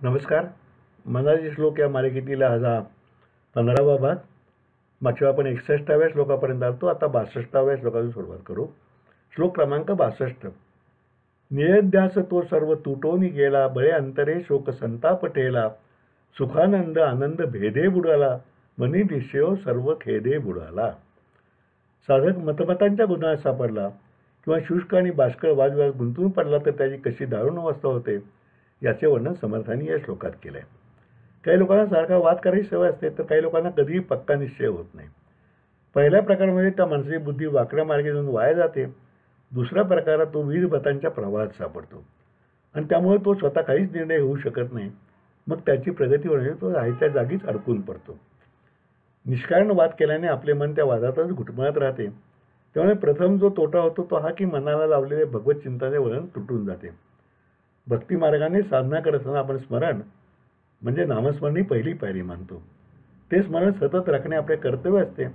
नमस्कार. मनाचे श्लोक या मालिकेतील हा 15वा भाग. मागच्या आपण 61व्या श्लोकापर्यंत आलो. आता 62व्या श्लोकाची सुरुवात करू. श्लोक क्रमांक 62. नियध्यास तो सर्व तुटोनी गेला, बळे अंतरे शोक संताप ठेला, सुखानंद आनंद भेदे बुडाला, मनी निश्चयो सर्व खेदे बुडाला. साधक मतमतांच्या गुन्ह्यात सापडला किंवा शुष्क आणि बाष्कळ वादविवाद गुंतून पडला तर त्याची कशी दारुण अवस्था होते याचे वर्णन समर्थांनी या श्लोकात केले आहे. काही लोकांना सारखा वाद करायची सवय असते, तर काही लोकांना कधीही पक्का निश्चय होत नाही. पहिल्या प्रकारामध्ये त्या माणसाची बुद्धी वाकड्या मार्गे जाऊन वाया जाते. दुसऱ्या प्रकारात तो विविध मतांच्या प्रवाहात सापडतो आणि त्यामुळे तो स्वतः काहीच निर्णय होऊ शकत नाही. मग त्याची प्रगती होण्यासाठी तो आहे त्या जागीच अडकून पडतो. निष्कारण वाद केल्याने आपले मन त्या वादातच घुटमळत राहते. त्यामुळे प्रथम जो तोटा होतो तो हा की मनाला लावलेले भगवत चिंतनाचे वळण तुटून जाते. भक्ती मार्गाने साधना करत असताना आपण स्मरण म्हणजे नामस्मरण ही पहिली पायरी मानतो. ते स्मरण सतत राखणे आपले कर्तव्य असते.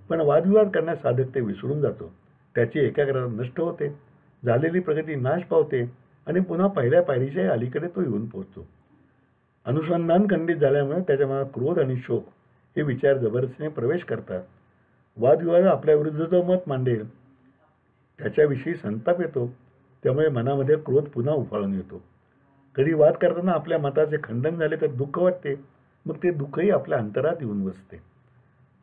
पण वादविवाद करण्यास साधक ते विसरून जातो. त्याची एकाग्रता नष्ट होते, झालेली प्रगती नाश पावते आणि पुन्हा पहिल्या पायरीच्या अलीकडे तो येऊन पोहोचतो. अनुसंधान खंडित झाल्यामुळे त्याच्या मनात क्रोध आणि शोक हे विचार जबरदस्तीने प्रवेश करतात. वादविवाद आपल्या विरुद्ध जो मत मांडेल त्याच्याविषयी संताप येतो. त्यामुळे मनामध्ये क्रोध पुन्हा उफाळून येतो. कधी वाद करताना आपल्या मताचे खंडन झाले तर दुःख वाटते. मग ते दुःखही आपल्या अंतरात येऊन बसते.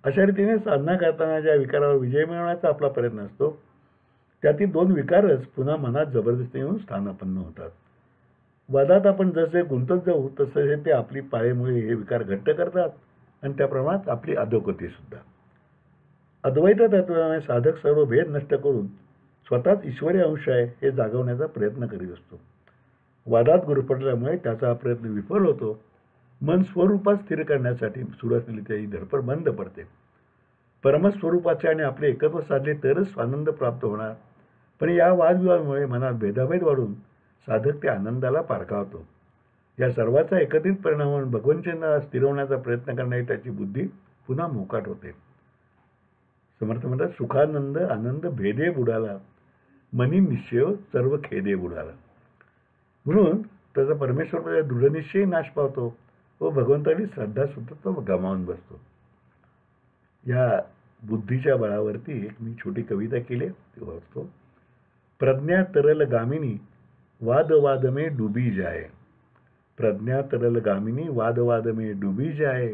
अशा रीतीने साधना करताना ज्या विकारावर विजय मिळवण्याचा आपला प्रयत्न असतो त्यातील दोन विकारच पुन्हा मनात जबरदस्ती येऊन स्थानापन्न होतात. वादात आपण जसे गुंतत जाऊ तसे ते आपली पाळेमुळे हे विकार घट्ट करतात आणि त्या प्रमाणात आपली अधोगती सुद्धा. अद्वैत तत्त्वाने साधक सर्व भेद नष्ट करून स्वतःच ईश्वरी अंश आहे हे जागवण्याचा प्रयत्न करीत असतो. वादात गुरफटल्यामुळे त्याचा हा प्रयत्न विफल होतो. मन स्वरूपात स्थिर करण्यासाठी सुरू असलेली त्याची धडपड बंद पडते. परमस्वरूपाचे आणि आपले एकत्व साधले तरच आनंद प्राप्त होणार. पण या वादविवादामुळे मनात भेदाभेद वाढून साधक त्या आनंदाला पारखावतो. या सर्वाचा एकत्रित परिणाम म्हणून भगवंतांना स्थिरवण्याचा प्रयत्न करणारी त्याची बुद्धी पुन्हा मोकाट होते. समर्थ म्हणतात, सुखानंद आनंद भेदे बुडाला, मनी निश्चय सर्व खेदे बुडाला. म्हणून त्याचा परमेश्वर दृढनिश्चय नाश पावतो व भगवंताची श्रद्धा सुद्धा तो गमावून बसतो. या बुद्धीच्या बळावरती एक मी छोटी कविता केली, ती वाचतो. प्रज्ञा तरल गामिनी वाद वाद में डूबी जाए, प्रज्ञा तरल गामिनी वाद वाद में डूबी जाए,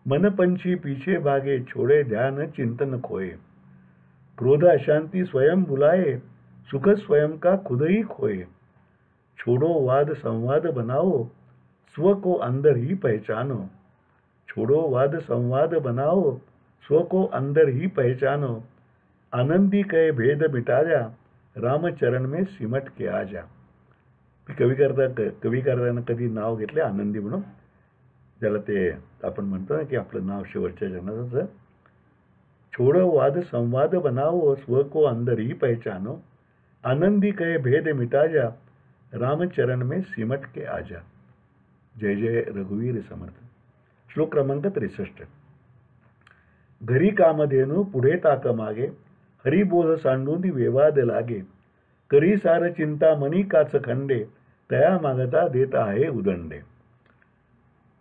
मन पंछी पीछे भागे छोड़े ध्यान चिंतन खोए, क्रोध अशांति स्वयं बुलाए सुख स्वयं का खुद ही खोए, छोड़ो वाद संवाद बनाओ स्व को अंदर ही पहचानो, छोड़ो वाद संवाद बनाओ स्व को अंदर ही पहचानो, आनंदी कहे भेद मिटा जा राम चरण में सिमट के आ जा. कवी करताना कधी नाव घेतले आनंदी म्हणून, ज्याला ते आपण म्हणतो ना की आपलं नाव शेवटच्या जन्माचं. छोड़ो वाद संवाद बनाओ स्व को अंदर ही पहचानो, आनंदी कहे भेद मिटा जा रामचरण में सिमट के आजा. जय जय रघुवीर समर्थ. श्लोक क्रमांक 63. घरी कामधेनु पुढे ताक मागे, हरिबोध सांडून वेवाद लागे, करी सार चिंता मनी काच खंडे, तया मागता देत आहे उदंडे.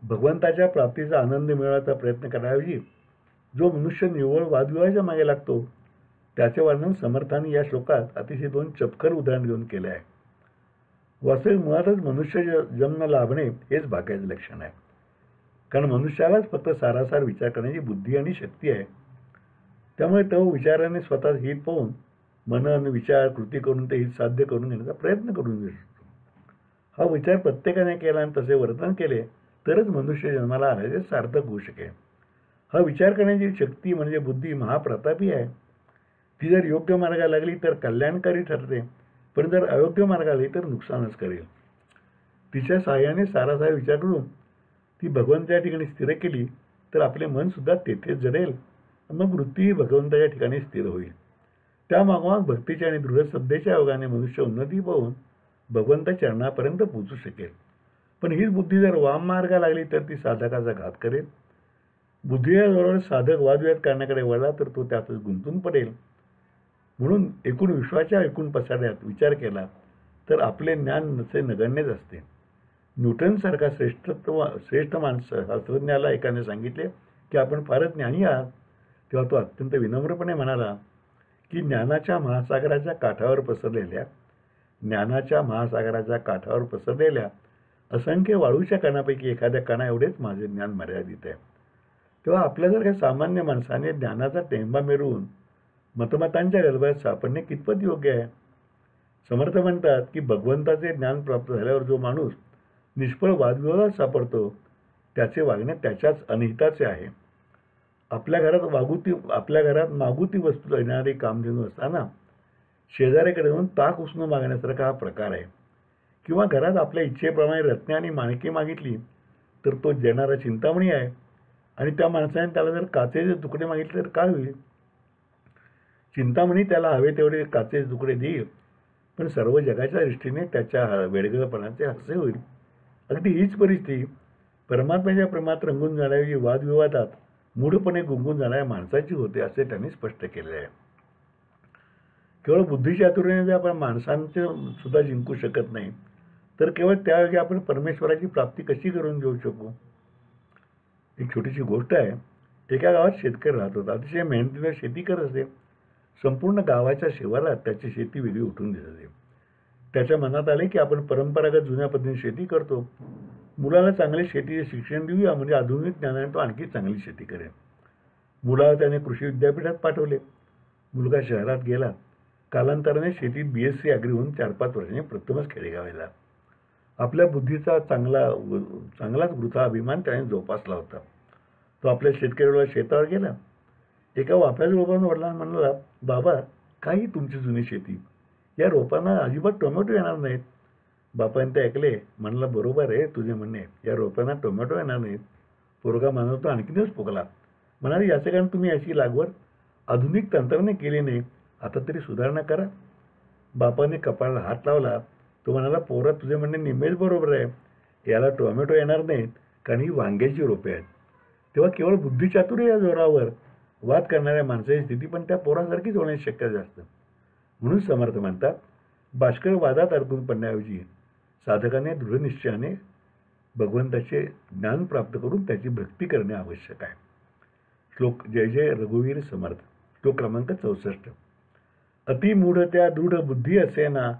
भगवंताच्या प्राप्तीचा आनंद मिळवण्याचा प्रयत्न करण्याऐवजी जो मनुष्य निव्वळ वादविवादाच्या मागे लागतो त्याचे वर्णन समर्थांनी या श्लोकात अतिशय दोन चपखल उदाहरण देऊन केले आहे. वास्तविक मुळातच मनुष्य जन्म लाभणे हेच भाग्याचे लक्षण आहे. कारण मनुष्यालाच फक्त सारासार विचार करण्याची बुद्धी आणि शक्ती आहे. त्यामुळे तो विचाराने स्वतः हित पाहून मनन विचार कृती करून ते हित साध्य करून घेण्याचा प्रयत्न करून घेऊ शकतो. हा विचार प्रत्येकाने केला आणि तसे वर्तन केले तरच मनुष्य जन्माला आल्याचे सार्थक होऊ शकेल. हा विचार करण्याची शक्ती म्हणजे बुद्धी महाप्रतापी आहे. ती जर योग्य मार्गाला लागली तर कल्याणकारी ठरते, पण जर अयोग्य मार्गाला लागली तर नुकसानच करेल. तिच्या साहाय्याने सारासार विचार करून ती भगवंताच्या ठिकाणी स्थिर केली तर आपले मन सुद्धा तेथेच जडेल. मग वृत्तीही भगवंताच्या ठिकाणी स्थिर होईल. त्या मागोमाग भक्तीच्या आणि दृढ श्रद्धेच्या योगाने मनुष्य उन्नती पाहून भगवंत चरणापर्यंत पोहोचू शकेल. पण हीच बुद्धी जर वाम मार्गाला लागली तर ती साधकाचा घात करेल. बुद्धीबरोबर साधक वादविवाद करण्याकडे वळला तर तो त्यातच गुंतून पडेल. म्हणून एकूण विश्वाच्या एकूण पसाऱ्यात विचार केला तर आपले ज्ञान नसे नगण्यच असते. न्यूटनसारखा श्रेष्ठ शास्त्रज्ञाला एकाने सांगितले की आपण फारच ज्ञानी आहात, तेव्हा तो अत्यंत विनम्रपणे म्हणाला की ज्ञानाच्या महासागराच्या काठावर पसरलेल्या असंख्य वाळूच्या कणापैकी एखाद्या कणा एवढेच माझे ज्ञान मर्यादित आहे. तेव्हा आपल्यासारख्या सामान्य माणसाने ज्ञानाचा टेंबा मिरवून मतमतांच्या गलबत सापडणे कितपत योग्य आहे? समर्थ म्हणतात की भगवंताचे ज्ञान प्राप्त झाल्यावर जो माणूस निष्फळ वादविवादात सापडतो त्याचे वागणे त्याच्याच अनहिताचे आहे. आपल्या घरात मागुती वस्तू देणारी कामधेनू असताना शेजाऱ्याकडे जाऊन ताक उसणं मागण्यासारखा हा प्रकार आहे. किंवा घरात आपल्या इच्छेप्रमाणे रत्ने आणि माणके मागितली तर तो देणारा चिंतामणी आहे, आणि त्या माणसाने त्याला जर काचेचे तुकडे मागितले तर काय होईल? चिंतामणी त्याला हवे तेवढे काचेचे तुकडे देईल, पण सर्व जगाच्या दृष्टीने त्याच्या वेडगळपणाचे हास्य होईल. अगदी हीच परिस्थिती परमात्म्याच्या प्रेमात रंगून जाण्याऐवजी वादविवादात मूढपणे गुंगून जाणाऱ्या माणसाची होते, असे त्यांनी स्पष्ट केले आहे. केवळ बुद्धिचातुर्याने आपण माणसांचे सुद्धा जिंकू शकत नाही, तर केवळ त्याऐवजी आपण परमेश्वराची प्राप्ती कशी करून घेऊ शकू? एक छोटीशी गोष्ट आहे. एका गावात शेतकरी राहत होता. अतिशय मेहनतीने शेती करत असे. संपूर्ण गावाच्या शिवारात त्याची शेती वेगळी उठून दिसत असे. त्याच्या मनात आले की आपण परंपरागत जुन्या पद्धतीने शेती करतो, मुलाला चांगले शेतीचे शिक्षण देऊया, म्हणजे आधुनिक ज्ञानाने तो आणखी चांगली शेती करेल. मुलाला त्याने कृषी विद्यापीठात पाठवले. मुलगा शहरात गेला. कालांतराने शेतीत BSc ॲग्री होऊन 4-5 वर्षांनी प्रथमच खेडेगावाला. आपल्या बुद्धीचा चांगलाच वृथा अभिमान त्याने जोपासला होता. तो आपल्या शेतकऱ्याला शेतावर गेला. एका वाफ्याच्या रोपानं वडिलांना म्हणाला, बाबा, काही तुमची जुनी शेती, या रोपांना अजिबात टोमॅटो येणार नाहीत. बापाने ते ऐकले. म्हणाला, बरोबर आहे तुझे म्हणणे, या रोपांना टोमॅटो येणार नाहीत. पोरगा मानवतो आणखीनच फुगला. म्हणाले, याचे कारण तुम्ही याची लागवड आधुनिक तंत्राने केली नाही. आता तरी सुधारणा करा. बापाने कपाळाला हात लावला. तो म्हणाला, पोरा, तुझे म्हणणे निम्मेच बरोबर आहे. याला टोमॅटो येणार नाहीत कारण ही वांग्याची रोपे आहेत. तेव्हा केवळ बुद्धिचातुर्य या जोरावर वाद करणाऱ्या माणसाची स्थिती पण त्या पोरासारखीच होण्याची शक्यता असते. म्हणून समर्थ म्हणतात, बाष्कळ वादात अडकून पडण्याऐवजी साधकाने दृढनिश्चयाने भगवंताचे ज्ञान प्राप्त करून त्याची भक्ती करणे आवश्यक आहे. श्लोक जय जय रघुवीर समर्थ. श्लोक क्रमांक 64. अति मूढत्या दृढ बुद्धी असेना,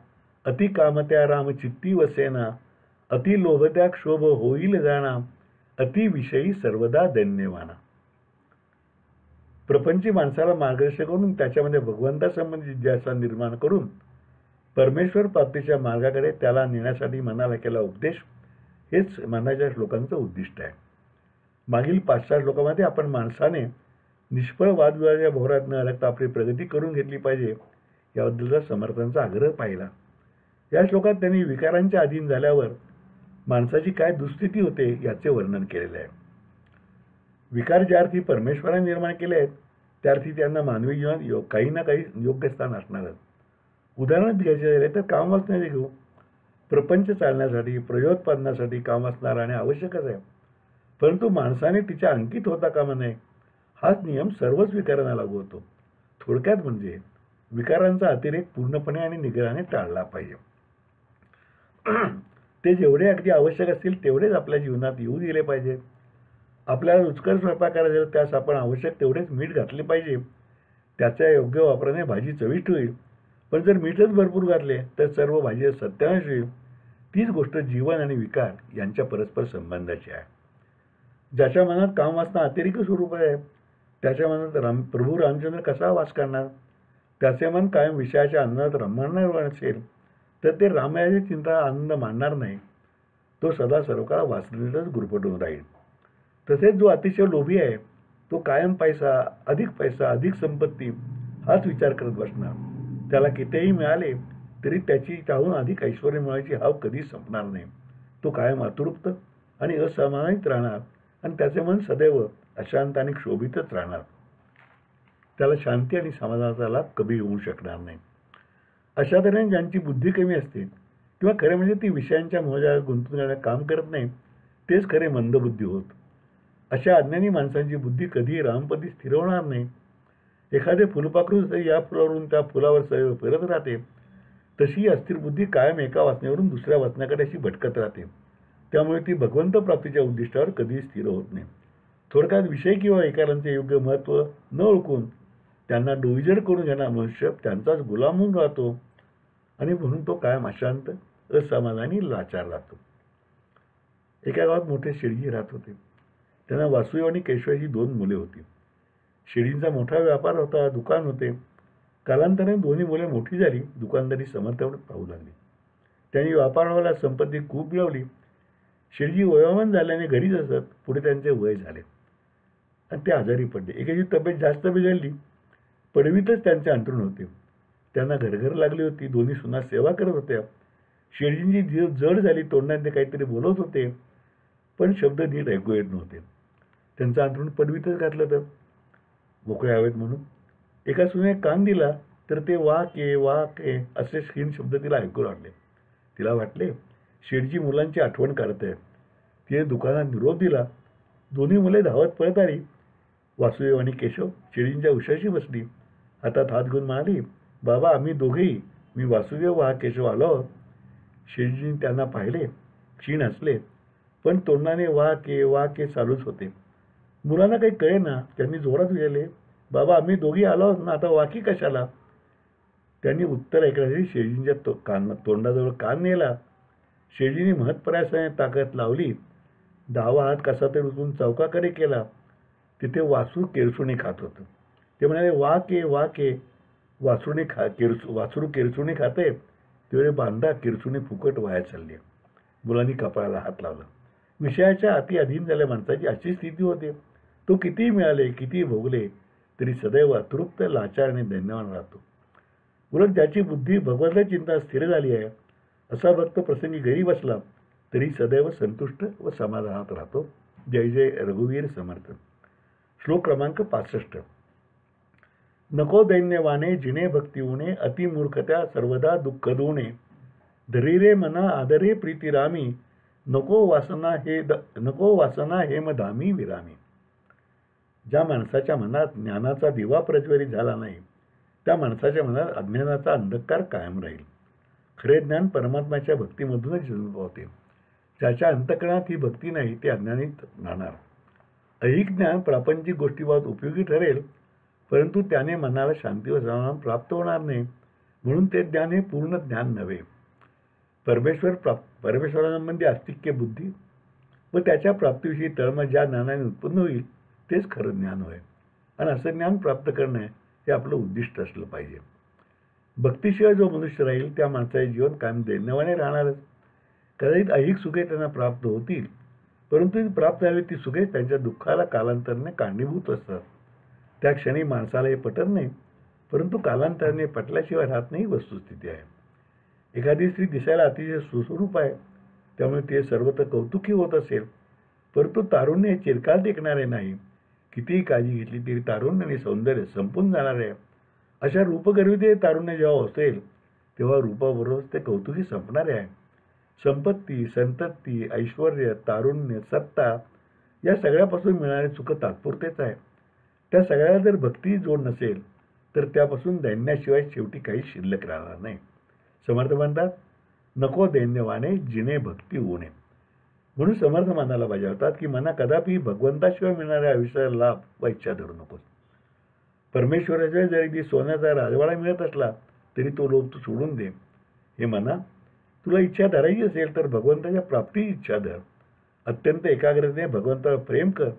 अति कामत्या रामचित्ती वसेना, अति लोभत्या क्षोभ होईल जाणा, अति विषयी सर्वदा धन्यवाना. प्रपंची माणसाला मार्गदर्शन करून त्याच्यामध्ये भगवंतासंबंधी जिज्ञासा निर्माण करून परमेश्वर प्राप्तीच्या मार्गाकडे त्याला नेण्यासाठी मनाला केला उपदेश, हेच मनाच्या श्लोकांचं उद्दिष्ट आहे. मागील 5-6 श्लोकामध्ये आपण माणसाने निष्फळ वादविवादाच्या भोवऱ्यात न अडकता आपली प्रगती करून घेतली पाहिजे याबद्दलचा समर्थांचा आग्रह पाहिला. या श्लोकात त्यांनी विकारांच्या अधीन झाल्यावर माणसाची काय दुःस्थिती होते याचे वर्णन केलेले आहे. विकार ज्या अर्थी परमेश्वराने निर्माण केले आहेत त्या अर्थी त्यांना मानवी जीवनात काही ना काही योग्य स्थान असणारच. उदाहरण द्यायचे झाले तर कामवासनेचे घेऊ. प्रपंच चालण्यासाठी, प्रयोत्पादनासाठी कामवासना राहणे आवश्यकच आहे, परंतु माणसाने तिच्या अंकित होता कामा नये, हाच नियम सर्वच विकारांना लागू होतो. थोडक्यात म्हणजे विकारांचा अतिरेक पूर्णपणे आणि निग्रहाने टाळला पाहिजे. ते जेवढे अगदी आवश्यक असतील तेवढेच आपल्या जीवनात येऊ दिले पाहिजे. आपल्याला रुचकर स्वयंपाक करायचा तर त्यास आपण आवश्यक तेवढेच मीठ घातले पाहिजे. त्याच्या योग्य वापराने भाजी चविष्ट होईल, पण जर मीठच भरपूर घातले तर सर्व भाजी सत्यानाश होईल. तीच गोष्ट जीवन आणि विकार यांच्या परस्पर संबंधाची आहे. ज्याच्या मनात कामवासना अतिरिक्त स्वरूप आहे त्याच्या मनात प्रभू रामचंद्र कसा वास करणार? त्याचे मन कायम विषयाच्या आनंदात रमणार असेल तर ते रामायाची चिंता आनंद मानणार नाही. तो सदा सर्व काळ वासनेतच गुरफटून राहील. तसेच जो अतिशय लोभी आहे तो कायम पैसा, अधिक संपत्ती हाच विचार करत बसणार. त्याला कितीही मिळाले तरी त्याची त्याहून अधिक ऐश्वर्य मिळवायची हाव कधीच संपणार नाही. तो कायम अतृप्त आणि असमाधानित राहणार आणि त्याचे मन सदैव अशांत आणि क्षोभितच राहणार. त्याला शांती आणि समाधानाचा लाभ कधी होऊ शकणार नाही. अशा तऱ्हेने ज्यांची बुद्धी कमी असते किंवा खरे म्हणजे ती विषयांच्या मोहजाळ्यात गुंतून जाण्यात काम करत नाही तेच खरे मंदबुद्धी होत. अशा अज्ञानी माणसांची बुद्धी कधीही रामपदी स्थिर होणार नाही. एखादे फुलपाखरू या फुलावरून त्या फुलावर सदैव फिरत राहते, तशी अस्थिर बुद्धी कायम एका वासनेवरून दुसऱ्या वासनाकडे अशी भटकत राहते. त्यामुळे ती भगवंत प्राप्तीच्या उद्दिष्टावर कधीही स्थिर होत नाही. थोडक्यात विषय किंवा विकारांचे योग्य महत्त्व न ओळखून त्यांना डोईजड करून घेणारा मनुष्य त्यांचाच गुलाम होऊन राहतो आणि म्हणून तो कायम अशांत, असमाधानी, लाचार राहतो. एका गावात मोठे शेडजी राहत होते. त्यांना वासुदेव आणि केशव ही 2 मुले होती. शेडजींचा मोठा व्यापार होता, दुकान होते. कालांतराने दोन्ही मुले मोठी झाली, दुकानदारी समर्थपणे पाहू लागली. त्यांनी व्यापाराला संपत्ती खूप मिळवली. शेडजी वयोमान झाल्याने घरीच असत. पुढे त्यांचे वय झाले आणि ते आजारी पडले. एकेची तब्येत जास्त बिघडली. पडवीतच त्यांचे अंथरूण होते. त्यांना घरघर लागली होती. दोन्ही सुना सेवा करत होत्या. शेडजींची जीव जड झाली. तोंडाने ते काहीतरी बोलत होते, पण शब्द नीट ऐकू येत नव्हते. त्यांचं अंथरूण पडवीतच घातलं तर मोकळे हवेत म्हणून. एका सुनेने कान दिला तर ते वाके असे क्षीण शब्द तिला ऐकू लागले. तिला वाटले शेडजी मुलांची आठवण काढत आहेत. तिने दुकानात निरोप दिला. दोन्ही मुले धावत पळत आली. वासुदेव आणि केशव शेडजींच्या उशाशी बसली. हातात हात घेऊन म्हणाली, बाबा आम्ही दोघेही, मी वासुदेव व हा केशव आलो आहोत. शेडजींनी त्यांना पाहिले. क्षीण हसले, पण तोंडाने वाके चालूच होते. मुलांना काही कळेना. त्यांनी जोरात विचारले, बाबा आम्ही दोघी आलो आहोत ना, आता वाकी कशाला? त्यांनी उत्तर ऐकण्यासाठी शेडजींच्या तोंडाजवळ कान नेला. शेडजींनी महत्प्रयासाने ताकद लावली. डावा हात कसा तरी उचलून चौकाकडे केला. तिथे वासरू केरसुणी खात होतं. ते म्हणाले, वाके वासरू केरसुणी खाते. तेवढे बांधा केरसुणी फुकट वाया चालली. मुलांनी कपाळाला हात लावला. विषयाच्या अति अधीन झाल्या माणसाची अशी स्थिती होते. तो कितीही मिळाले, कितीही भोगले तरी सदैव अतृप्त, लाचार आणि दैन्यवान राहतो. उलट ज्याची बुद्धी भगवंताची चिंता स्थिर झाली आहे असा भक्त प्रसंगी घरी बसला तरी सदैव संतुष्ट व समाधानात राहतो. जय जय रघुवीर समर्थ. श्लोक क्रमांक 65. नको दैन्यवाने जिने भक्ती उणे, अतिमूर्खत्या सर्वदा दुःख दोणे. धरी रे मना आदरे प्रीती रामी, नको वासना हेमधामी विरामी. ज्या माणसाच्या मनात ज्ञानाचा दिवा प्रज्वलित झाला नाही त्या माणसाच्या मनात अज्ञानाचा अंधकार कायम राहील. खरे ज्ञान परमात्म्याच्या भक्तीमधूनच जन्म पावते. ज्याच्या अंतःकरणात ही भक्ती नाही ते अज्ञानीत राहणार. ऐहिक ज्ञान प्रापंचिक गोष्टीबाबत उपयोगी ठरेल, परंतु त्याने मनाला शांती व समाधान प्राप्त होणार नाही. म्हणून ते ज्ञान हे पूर्ण ज्ञान नव्हे. परमेश्वरासंबंधी आस्तिक्य बुद्धी व त्याच्या प्राप्तीविषयी तळमळ ज्या ज्ञानाने उत्पन्न होईल तेच खरं ज्ञान होय. आणि असं ज्ञान प्राप्त करणे हे आपलं उद्दिष्ट असलं पाहिजे. भक्तीशिवाय जो मनुष्य राहील त्या माणसाचे जीवन कायम दैन्यवाने राहणारच. कदाचित ऐहिक सुखे त्यांना प्राप्त होतील, परंतु ती प्राप्त झालेली ती सुखे त्यांच्या दुःखाला कालांतराने कारणीभूत असतात. त्या क्षणी माणसाला हे पटत नाही, परंतु कालांतराने पटल्याशिवाय राहत नाही वस्तुस्थिती आहे. एखादी स्त्री दिसायला अतिशय सुस्वरूप आहे, त्यामुळे ते सर्वत्र कौतुकी होत असेल, परंतु तारुण्य हे चिरकाल टिकणारे नाही. कितीही काळजी घेतली तरी तारुण्य आणि सौंदर्य संपून जाणार आहे. अशा रूपगर्विते तारुण्य जेव्हा असेल तेव्हा रूपाबरोबर ते कौतुकी संपणारे आहे. संपत्ती, संतती, ऐश्वर, तारुण्य, सत्ता या सगळ्यापासून मिळणारे सुख तात्पुरतेच आहे. त्या सगळ्याला जर भक्ती जोड नसेल तर त्यापासून दैन्याशिवाय शेवटी काही शिल्लक राहणार नाही. समर्थ म्हणतात, नको दैन्यवाने जिने भक्ती उणे. म्हणून समर्थ मनाला बजावतात की मना कदापि भगवंताशिवाय मिळणाऱ्या आयुष्याला लाभ व इच्छा धरू नकोस. परमेश्वराशिवाय जर अगदी सोन्याचा राजवाडा मिळत असला तरी तो लोभ तू सोडून दे. हे मना, तुला इच्छा धरायची असेल तर भगवंताच्या प्राप्तीची इच्छा धर. अत्यंत एकाग्रतेने भगवंतावर प्रेम कर.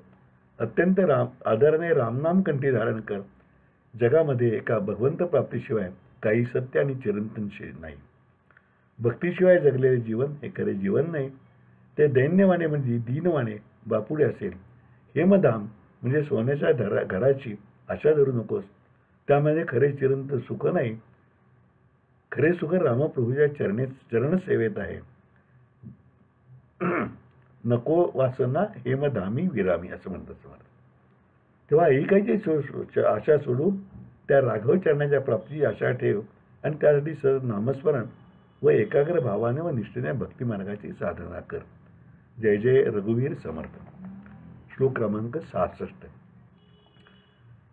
अत्यंत आदराने रामनाम कंठी धारण कर. जगामध्ये एका भगवंत प्राप्तीशिवाय काही सत्य आणि चिरंतनशील नाही. भक्तीशिवाय जगलेले जीवन हे खरे जीवन नाही. ते दैन्यवाने म्हणजे दीनवाने बापुडे असेल. हेमधाम म्हणजे सोन्याच्या घराची आशा धरू नकोस. त्यामध्ये खरे चिरंतन सुख नाही. खरे सुख रामप्रभूच्या चरणसेवेत आहे. नको वासना हेमधामी विरामी असं म्हणतात समर्थ. तेव्हा ऐकायची आशा सोडून त्या राघव चरणाच्या प्राप्तीची आशा ठेव आणि त्यासाठी सहज नामस्मरण व एकाग्र भावाने व निष्ठेने भक्ती मार्गाची साधना कर. जय जय रघुवीर समर्थ. श्लोक क्रमांक 66.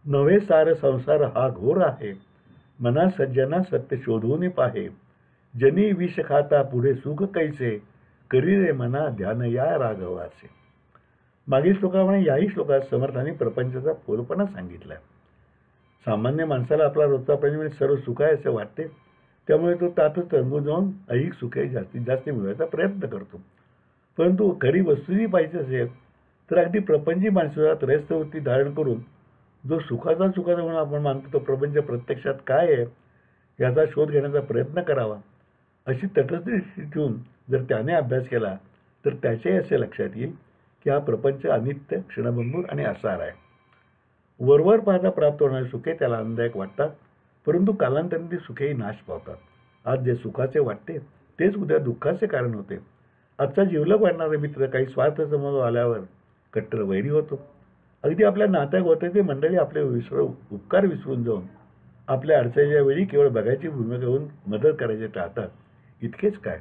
नवे सार संसार हा घोर आहे, मना सज्जना सत्य शोधून पाहे. जनी विष खाता पुढे सुख कैसे, करी रे मना ध्यान या राघवाचे. मागील श्लोकाप्रमाणे याही श्लोकात समर्थांनी प्रपंचाचा फोलपणा सांगितला. सामान्य माणसाला आपला रोजचा प्रपंच सर्व सुख आहे असे वाटते, त्यामुळे तो त्यातच रंगून जाऊन ऐहिक सुखे जास्तीत जास्त मिळवायचा प्रयत्न करतो. परंतु खरी वस्तूही पाहिजे असेल तर अगदी प्रपंची माणसाला त्रयस्थवृत्ती धारण करून जो सुखाचा म्हणून आपण मानतो तो प्रपंच प्रत्यक्षात काय आहे याचा शोध घेण्याचा प्रयत्न करावा. अशी तटस्थ दृष्टी ठेवून जर त्याने अभ्यास केला तर त्याच्याही असे लक्षात येईल की हा प्रपंच अनित्य, क्षणभंगूर आणि असार आहे. वरवर पाहता प्राप्त होणारी सुखे त्याला आनंददायक वाटतात, परंतु कालांतराने ती सुखेही नाश पावतात. आज जे सुखाचे वाटते तेच उद्या दुःखाचे कारण होते. आजचा जिवलग वाटणारा मित्र काही स्वार्थ समोर आल्यावर कट्टर वैरी होतो. अगदी आपल्या नात्यागोत्याची मंडळी आपले उपकार विसरून जाऊन आपल्या अडचणीच्या वेळी केवळ बघायची भूमिका घेऊन मदत करायचे टाळतात. इतकेच काय,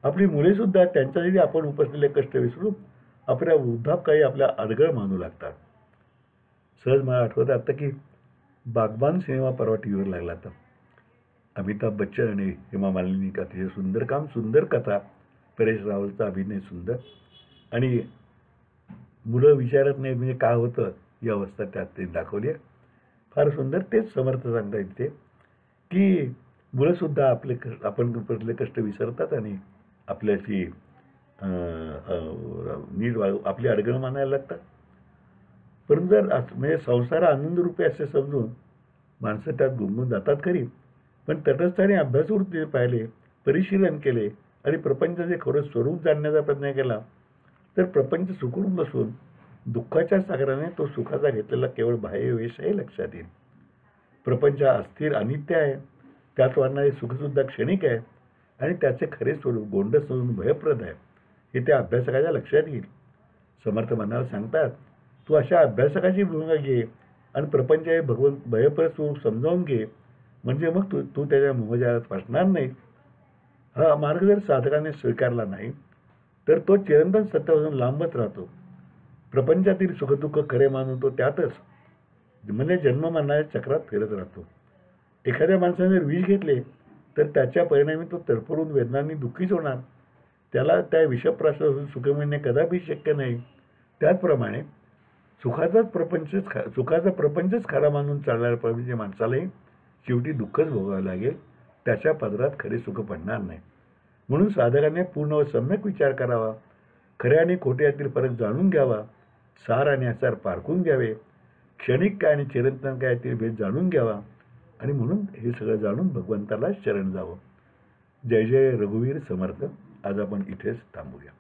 आपली मुलेसुद्धा त्यांच्यासाठी आपण उपसलेले कष्ट विसरून आपल्या वृद्धापकाळी आपल्या अडगळ मानू लागतात. सहज मला आठवतं आता की बागबान सिनेमा परवा टीव्हीवर लागला होता. अमिताभ बच्चन आणि हेमा मालिनी अतिशय सुंदर काम, सुंदर कथा, परेश रावलचा अभिनय सुंदर, आणि मुलं विचारत नाही म्हणजे काय होतं ही अवस्था त्यात ते दाखवली आहे. फार सुंदर. तेच समर्थ सांगता येते की मुलंसुद्धा आपण पडले कष्ट विसरतात आणि आपल्याशी नीट आपली अडगळ मानायला लागतात. परंतु जर म्हणजे संसार आनंदरूपी असे समजून माणसं त्यात गुंगून जातात खरी, पण तटस्थाने अभ्यासवृत्तीने पाहिले, परिशीलन केले आणि प्रपंचाचे खरं स्वरूप जाणण्याचा प्रयत्न केला तर प्रपंच सुखरूप नसून दुःखाच्या सागराने तो सुखाचा घेतलेला केवळ बाह्यवेशही लक्षात येईल. प्रपंच अस्थिर, अनित्य आहे, त्यात वाढणारे सुखसुद्धा क्षणिक आहे आणि त्याचे खरे स्वरूप गोंडस नसून भयप्रद आहे हे त्या अभ्यासकाच्या लक्षात येईल. समर्थ मनाला सांगतात, तू अशा अभ्यासकाची भूमिका घे आणि प्रपंच हे भयप्रद स्वरूप समजावून घे, म्हणजे मग तू त्याच्या मोहजाळात फसणार नाही. हा मार्ग जर साधकाने स्वीकारला नाही तर तो चिरंतन सत्यापासून लांबच राहतो. प्रपंचातील सुखदुःख खरे मानून तो त्यातच म्हणजे जन्म मरणाच्या चक्रात फिरत राहतो. एखाद्या माणसाने जर विष घेतले तर त्याच्या परिणामी तो तडफडून वेदनांनी दुःखीच होणार. त्याला त्या विषप्राशापासून सुख मिळणे कदापि शक्य नाही. त्याचप्रमाणे सुखाचा प्रपंचच खरा मानून चालणाऱ्या प्रपंच माणसालाही शेवटी दुःखच भोगावं लागेल. त्याच्या पदरात खरे सुख पडणार नाही. म्हणून साधकाने पूर्ण व सम्यक विचार करावा, खऱ्या आणि खोट्या यातील फरक जाणून घ्यावा, सार आणि आसार पारखून घ्यावे, क्षणिक काय आणि चिरंतन काय यातील भेद जाणून घ्यावा आणि म्हणून हे सगळं जाणून भगवंताला शरण जावं. जय जय रघुवीर समर्थ. आज आपण इथेच थांबूया.